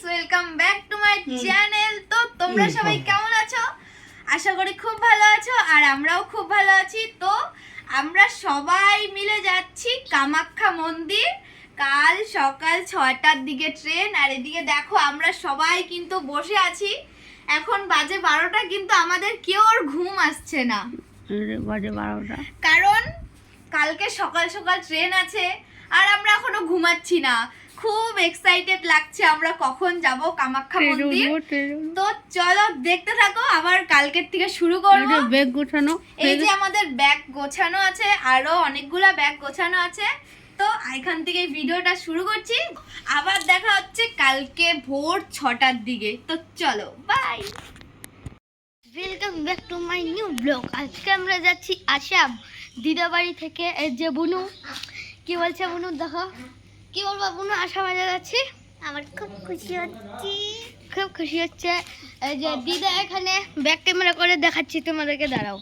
Welcome back to my channel. তো তোমরা সবাই কেমন আছো? আশা করি খুব ভালো আছো, আর আমরাও খুব ভালো আছি। তো আমরা সবাই মিলে যাচ্ছি কামাখ্যা মন্দির। কাল সকাল 6টার দিকে ট্রেন, আর এদিকে দেখো আমরা সবাই কিন্তু বসে আছি। এখন বাজে 12টা, কিন্তু আমাদের কেউ আর ঘুম আসছে না। বাজে 12টা, কারণ কালকে সকাল সকাল ট্রেন আছে, আর আমরা এখনো ঘুমাচ্ছি না। খুব এক্সাইটেড লাগছে আমরা কখন যাব কামাখ্যা মন্দির। তো চলো দেখতে থাকো, আবার কালকের থেকে শুরু করব। ব্যাগ গোছানো, এই যে আমাদের ব্যাগ গোছানো আছে, আরো অনেকগুলা ব্যাগ গোছানো আছে। তো এখান থেকে ভিডিওটা শুরু করছি। আবার দেখা হচ্ছে কালকে ভোর 6টার দিকে। তো চলো, bye. Welcome back to my new blog. আজকে আমরা যাচ্ছি আসাম দিদাবাড়ি থেকে। এই যে বুনু কি বলছে, বুনু দেখো কি বলবো, বুনু আসামে যাচ্ছি। আমার খুব খুশি হচ্ছে, খুব খুশি হচ্ছে। এই যে দিদা এখানে ব্যাক ক্যামেরা করে দেখাচ্ছি তোমাদেরকে, দাঁড়াও।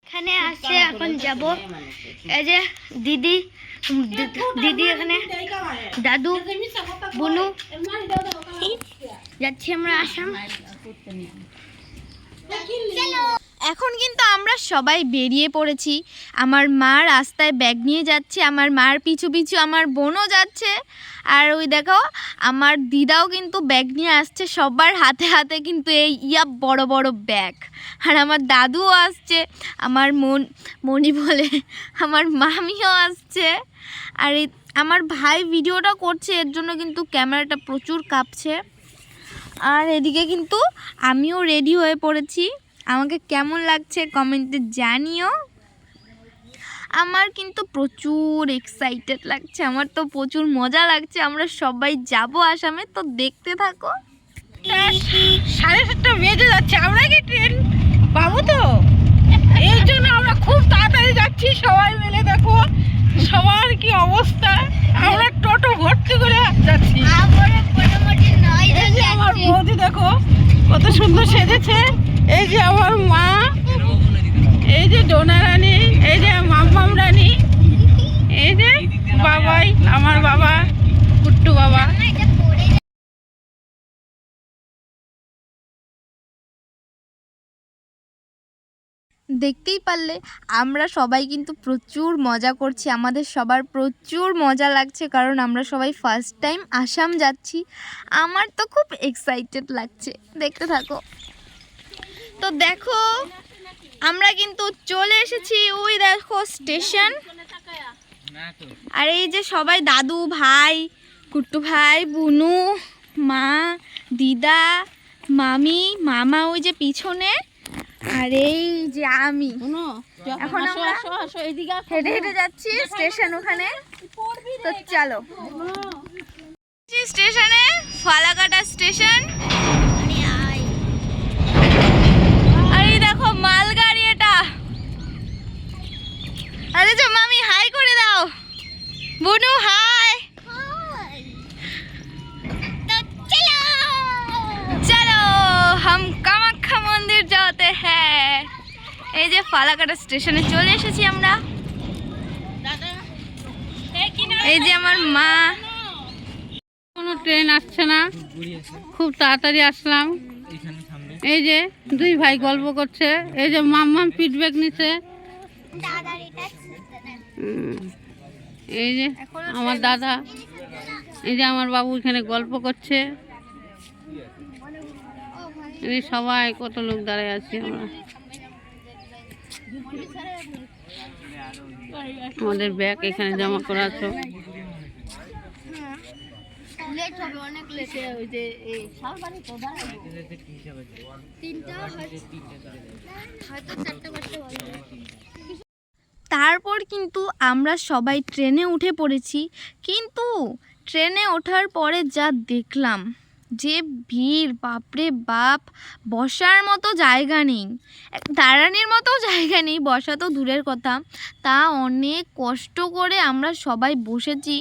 এখানে আসছে, এখন যাব। এই যে দিদি দিদি এখানে, দাদু, বুনু, যাচ্ছি আমরা আসাম। এখন কিন্তু আমরা সবাই বেরিয়ে পড়েছি। আমার মা রাস্তায় ব্যাগ নিয়ে যাচ্ছে, আমার মার পিছু পিছু আমার বোনও যাচ্ছে, আর ওই দেখো আমার দিদাও কিন্তু ব্যাগ নিয়ে আসছে। সবার হাতে হাতে কিন্তু এই বড় বড় ব্যাগ। আর আমার দাদুও আসছে, আমার মনি বলে আমার মামিও আসছে। আর এই আমার ভাই ভিডিওটা করছে, এর জন্য কিন্তু ক্যামেরাটা প্রচুর কাঁপছে। আর এদিকে কিন্তু আমিও রেডি হয়ে পড়েছি। আমাকে কেমন লাগছে কমেন্টে জানিও। আমার কিন্তু প্রচুর এক্সাইটেড লাগছে, আমার তো প্রচুর মজা লাগছে। আমরা সবাই যাব আসামে, তো দেখতে থাকো। 7:30 বেজে যাচ্ছে, আমরা কি ট্রেন পাবো? তো এই জন্য আমরা খুব তাড়াতাড়ি যাচ্ছি সবাই মিলে। দেখো সবার কি অবস্থা, আমরা টোটো ভর্তি করে যাচ্ছি। এই যে আমার বৌদি দেখো কত সুন্দর সেজেছে। এই যে আমার মা, এই যে ডোনা রানী, এই যে মাম্মাম রানী, এই যে বাবাই, আমার বাবা কুট্টু বাবা। দেখতেই পারলে আমরা সবাই কিন্তু প্রচুর মজা করছি। আমাদের সবার প্রচুর মজা লাগছে, কারণ আমরা সবাই ফার্স্ট টাইম আসাম যাচ্ছি। আমার তো খুব এক্সাইটেড লাগছে, দেখতে থাকো। তো দেখো আমরা কিন্তু চলে এসেছি, ওই দেখো স্টেশন। আর এই যে সবাই, দাদু, ভাই, কুট্টু ভাই, বুনু, মা, দিদা, মামি, মামা ওই যে পিছনে, আর এই যে আমি। এখন আমরা হেঁটে হেঁটে যাচ্ছি স্টেশন ওখানে। তো চলো, স্টেশনে ফালাকাটা স্টেশন। আর এই দেখো মালগাড়ি এটা। আরে যে মামি হাই করে দাও, বুনু হাই। চলো হাম কামাখ্যা মন্দির যাতে হ্যাঁ। এই যে ফালাকাটা স্টেশনে চলে এসেছি আমরা। এই যে আমার মা। কোনো ট্রেন আসছে না, খুব তাড়াতাড়ি আসলাম। এই যে দুই ভাই গল্প করছে, এই যে মাম্মাম ফিডব্যাক নিচ্ছে। এই যে আমার দাদা, এই যে আমার বাবু এখানে গল্প করছে। এই সবাই কত লোক দাঁড়ায় আছি আমরা। আমাদের ব্যাগ এখানে জমা করা আছে। তারপর কিন্তু আমরা সবাই ট্রেনে উঠে পড়েছি, কিন্তু ট্রেনে ওঠার পরে যা দেখলাম, যে ভিড়, বাপরে বাপ, বসার মতো জায়গা নেই, দাঁড়ানোর মতো জায়গা নেই, বসা তো দূরের কথা। তা অনেক কষ্ট করে আমরা সবাই বসেছি।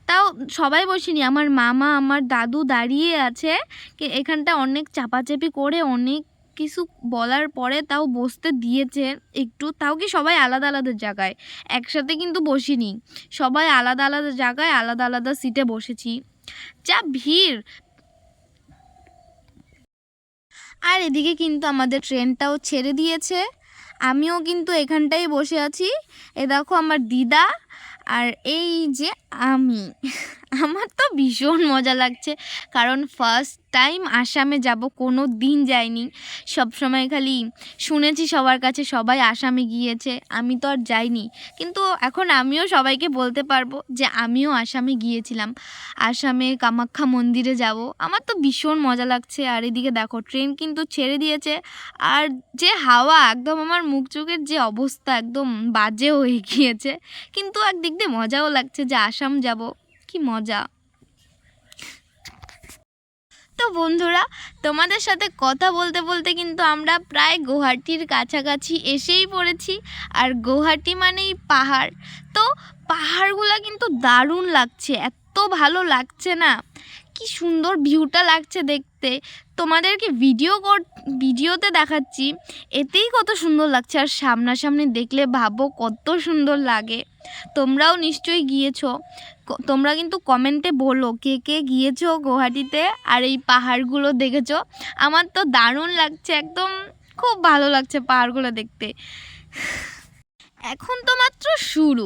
তাও সবাই বসিনি, আমার মামা, আমার দাদু দাঁড়িয়ে আছে। এখানটা অনেক চাপাচাপি করে অনেক কিছু বলার পরে তাও বসতে দিয়েছে একটু। তাও কি সবাই আলাদা আলাদা জায়গায়, একসাথে কিন্তু বসিনি, সবাই আলাদা আলাদা জায়গায় আলাদা আলাদা সিটে বসেছি। যা ভিড়, আর এদিকে কিন্তু আমাদের ট্রেনটাও ছেড়ে দিয়েছে, আমিও কিন্তু এখানটাই বসে আছি। এ দেখো আমার দিদা আর এই যে আমি। আমার তো ভীষণ মজা লাগছে, কারণ ফার্স্ট টাইম আসামে যাব, কোনো দিন যাইনি। সব সময় খালি শুনেছি সবার কাছে সবাই আসামে গিয়েছে, আমি তো আর যাইনি। কিন্তু এখন আমিও সবাইকে বলতে পারবো যে আমিও আসামে গিয়েছিলাম, আসামে কামাখ্যা মন্দিরে যাব। আমার তো ভীষণ মজা লাগছে। আর এদিকে দেখো ট্রেন কিন্তু ছেড়ে দিয়েছে, আর যে হাওয়া, একদম আমার মুখ চোখের যে অবস্থা একদম বাজে হয়ে গিয়েছে। কিন্তু একদিক দিয়ে মজাও লাগছে যে আসাম যাব, কি মজা। তো বন্ধুরা, তোমাদের সাথে কথা বলতে বলতে কিন্তু আমরা প্রায় গুয়াহাটির কাছাকাছি এসেই পড়েছি। আর গুয়াহাটি মানেই পাহাড়, তো পাহাড়গুলো কিন্তু দারুণ লাগছে, এত ভালো লাগছে না, কি সুন্দর ভিউটা লাগছে দেখতে। তোমাদেরকে ভিডিওতে দেখাচ্ছি, এতেই কত সুন্দর লাগছে, আর সামনাসামনি দেখলে ভাবো কত সুন্দর লাগে। তোমরাও নিশ্চয়ই গিয়েছো, তোমরা কিন্তু কমেন্টে বলো কে কে গিয়েছো গুয়াহাটিতে আর এই পাহাড়গুলো দেখেছো। আমার তো দারুণ লাগছে, একদম খুব ভালো লাগছে পাহাড়গুলো দেখতে। এখন তো মাত্র শুরু,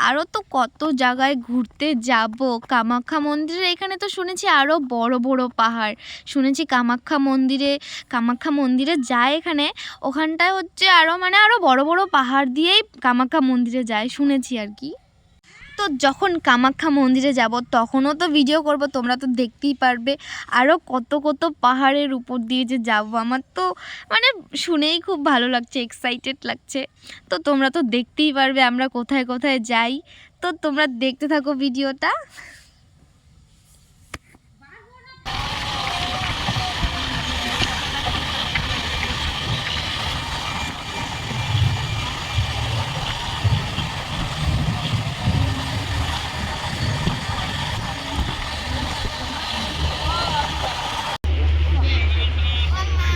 আরও তো কত জায়গায় ঘুরতে যাব। কামাখ্যা মন্দিরের এখানে তো শুনেছি আরও বড় বড় পাহাড়, শুনেছি কামাখ্যা মন্দিরে যায় এখানে, ওখানটায় হচ্ছে আরও বড় বড় পাহাড় দিয়েই কামাখ্যা মন্দিরে যায় শুনেছি আর কি। তো যখন কামাখ্যা মন্দিরে যাব তখনও তো ভিডিও করব, তোমরা তো দেখতেই পারবে আরও কত কত পাহাড়ের উপর দিয়ে যে যাব। আমার তো শুনেই খুব ভালো লাগছে, এক্সাইটেড লাগছে। তো তোমরা তো দেখতেই পারবে আমরা কোথায় কোথায় যাই। তো তোমরা দেখতে থাকো ভিডিওটা।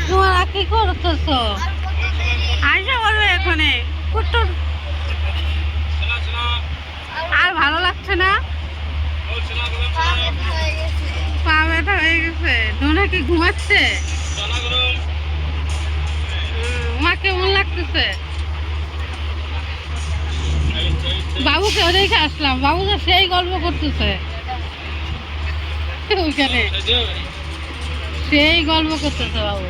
তোমরা কি করতেছো? আইসা বলবে এখানে কুট্টু। আর ভালো লাগছে না, পা ব্যথা হয়ে গেছে। তোমরা কি ঘুমাচ্ছে? আমার কেমন লাগতেছে? বাবুকে দেখে আসলাম, বাবু তো সেই গল্প করতেছে ওইখানে, সেই গল্প করতেছে বাবু।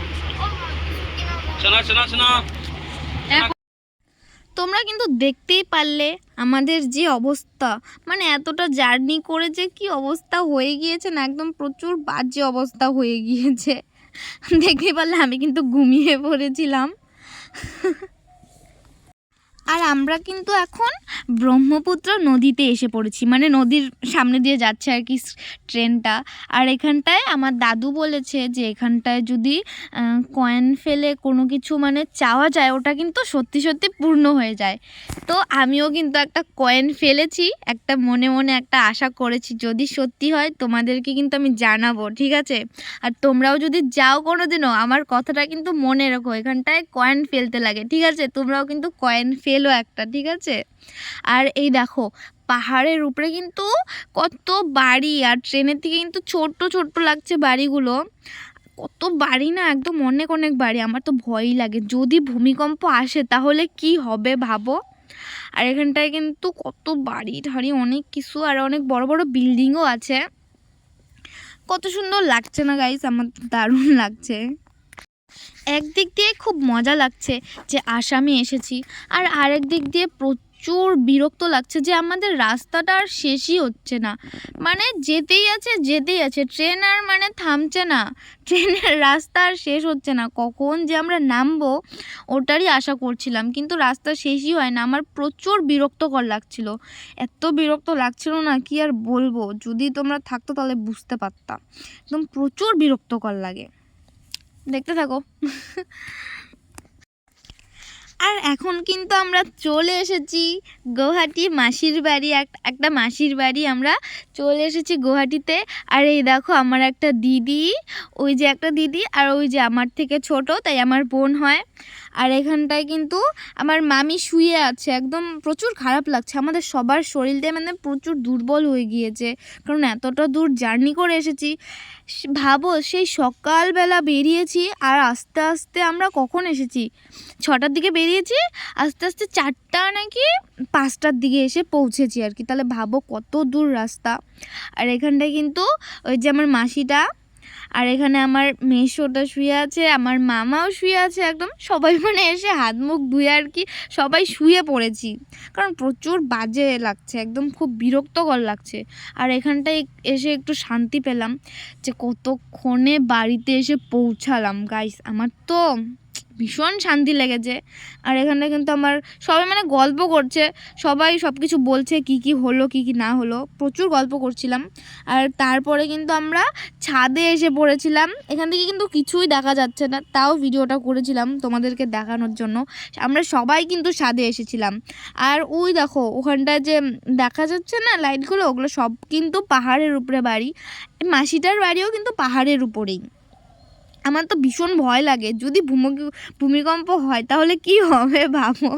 তোমরা কিন্তু দেখতেই পারলে আমাদের যে অবস্থা, এতটা জার্নি করে যে কি অবস্থা হয়ে গিয়েছে না, একদম প্রচুর বাজে অবস্থা হয়ে গিয়েছে। দেখতে পারলে আমি কিন্তু ঘুমিয়ে পড়েছিলাম। আর আমরা কিন্তু এখন ব্রহ্মপুত্র নদীতে এসে পড়েছি, নদীর সামনে দিয়ে যাচ্ছে আর কি ট্রেনটা। আর এখানটায় আমার দাদু বলেছে যে এখানটায় যদি কয়েন ফেলে কোনো কিছু চাওয়া যায়, ওটা কিন্তু সত্যি সত্যি পূর্ণ হয়ে যায়। তো আমিও কিন্তু একটা কয়েন ফেলেছি, একটা মনে মনে একটা আশা করেছি, যদি সত্যি হয় তোমাদেরকে কিন্তু আমি জানাবো, ঠিক আছে? আর তোমরাও যদি যাও কোনো দিনও, আমার কথাটা কিন্তু মনে রাখো, এখানটায় কয়েন ফেলতে লাগে, ঠিক আছে? তোমরাও কিন্তু কয়েন ফেলো একটা, ঠিক আছে? আর এই দেখো পাহাড়ের উপরে কিন্তু কত বাড়ি, আর ট্রেনের থেকে কিন্তু ছোট্ট ছোট্ট লাগছে বাড়িগুলো, কত বাড়ি না, একদম অনেক অনেক বাড়ি। আমার তো ভয়ই লাগে, যদি ভূমিকম্প আসে তাহলে কি হবে ভাবো। আর এখানটায় কিন্তু কত বাড়ি ঠাড়ি অনেক কিছু, আর অনেক বড় বড় বিল্ডিংও আছে। কত সুন্দর লাগছে না গাইস, আমার দারুণ লাগছে। একদিক দিয়ে খুব মজা লাগছে যে আসামে এসেছি, আর আরেক দিক দিয়ে প্রচুর বিরক্ত লাগছে যে আমাদের রাস্তাটা আর শেষই হচ্ছে না, যেতেই আছে ট্রেন, আর থামছে না, ট্রেনের রাস্তা আর শেষ হচ্ছে না। কখন যে আমরা নামবো ওটারই আশা করছিলাম, কিন্তু রাস্তা শেষই হয় না। আমার প্রচুর বিরক্তকর লাগছিল, এত বিরক্ত লাগছিল না কি আর বলবো, যদি তোমরা থাকতো তাহলে বুঝতে পারতাম, একদম প্রচুর বিরক্তকর লাগে। দেখতে থাকো। আর এখন কিন্তু আমরা চলে এসেছি গুয়াহাটি মাসির বাড়ি, একটা মাসির বাড়ি আমরা চলে এসেছি গুয়াহাটিতে। আর এই দেখো আমার একটা দিদি, ওই যে একটা দিদি, আর ওই যে আমার থেকে ছোট, তাই আমার বোন হয়। আর এখানটায় কিন্তু আমার মামি শুয়ে আছে, একদম প্রচুর খারাপ লাগছে। আমাদের সবার শরীরটা মানে প্রচুর দুর্বল হয়ে গিয়েছে, কারণ এতটা দূর জার্নি করে এসেছি। ভাবো সেই সকালবেলা বেরিয়েছি, আর আস্তে আস্তে আমরা কখন এসেছি, 6টার দিকে বেরিয়েছি, আস্তে আস্তে 4টা নাকি 5টার দিকে এসে পৌঁছেছি আর কি। তাহলে ভাবো কত দূর রাস্তা। আর এখানটায় কিন্তু ওই যে আমার মাসিটা, আর এখানে আমার মেসোটা শুয়ে আছে, আমার মামাও শুয়ে আছে, একদম সবাই মানে এসে হাত মুখ ধুয়ে আর কি সবাই শুয়ে পড়েছি, কারণ প্রচুর বাজে লাগছে, একদম খুব বিরক্তকর লাগছে। আর এখানটায় এসে একটু শান্তি পেলাম যে কতক্ষণে বাড়িতে এসে পৌঁছালাম গাইস, আমার তো ভীষণ শান্তি লেগেছে। আর এখানে কিন্তু আমার সবাই মানে গল্প করছে, সবাই সব কিছু বলছে কি কি হলো কি কি না হলো, প্রচুর গল্প করছিলাম। আর তারপরে কিন্তু আমরা ছাদে এসে পড়েছিলাম, এখান থেকে কিন্তু কিছুই দেখা যাচ্ছে না, তাও ভিডিওটা করেছিলাম তোমাদেরকে দেখানোর জন্য। আমরা সবাই কিন্তু ছাদে এসেছিলাম। আর ওই দেখো ওখানটায় যে দেখা যাচ্ছে না লাইটগুলো, ওগুলো সব কিন্তু পাহাড়ের উপরে বাড়ি, মাসিটার বাড়িও কিন্তু পাহাড়ের উপরেই। আমার তো ভীষণ ভয় লাগে, যদি ভূমিকম্প হয় তাহলে কি হবে ভাবো।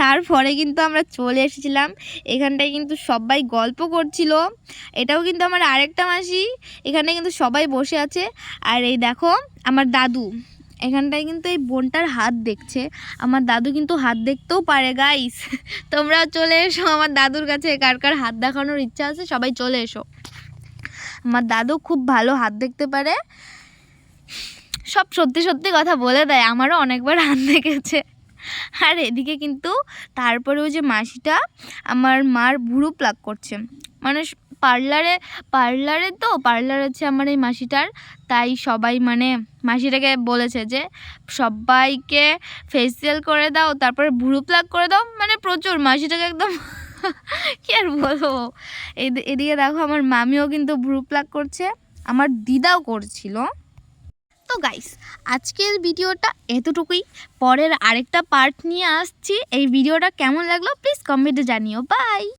তারপরে কিন্তু আমরা চলে এসেছিলাম, এখানটায় কিন্তু সবাই গল্প করছিল। এটাও কিন্তু আমার আরেকটা মাসি, এখানে কিন্তু সবাই বসে আছে। আর এই দেখো আমার দাদু, এখানটায় কিন্তু এই বোনটার হাত দেখছে, আমার দাদু কিন্তু হাত দেখতেও পারে গাইস। তোমরা চলে এসো আমার দাদুর কাছে, কার কার হাত দেখানোর ইচ্ছা আছে সবাই চলে এসো। আমার দাদু খুব ভালো হাত দেখতে পারে, সব সত্যি সত্যি কথা বলে দেয়, আমারও অনেকবার হাত দেখেছে। আর এদিকে কিন্তু তারপরে ওই যে মাসিটা আমার মার ভুরু প্লাক করছে, মানে পার্লারে হচ্ছে আমার এই মাসিটার, তাই সবাই মানে মাসিটাকে বলেছে যে সবাইকে ফেসিয়াল করে দাও, তারপরে ভুরু প্লাক করে দাও, মানে প্রচুর মাসিটাকে একদম কি আর বলবো। এদিকে দেখো আমার মামিও কিন্তু ভুরু প্লাক করছে, আমার দিদাও করছিল। তো গাইস আজকের ভিডিওটা এতটুকুই, পরের আরেকটা পার্ট নিয়ে আসছি। এই ভিডিওটা কেমন লাগলো প্লিজ কমেন্টে জানিও। বাই।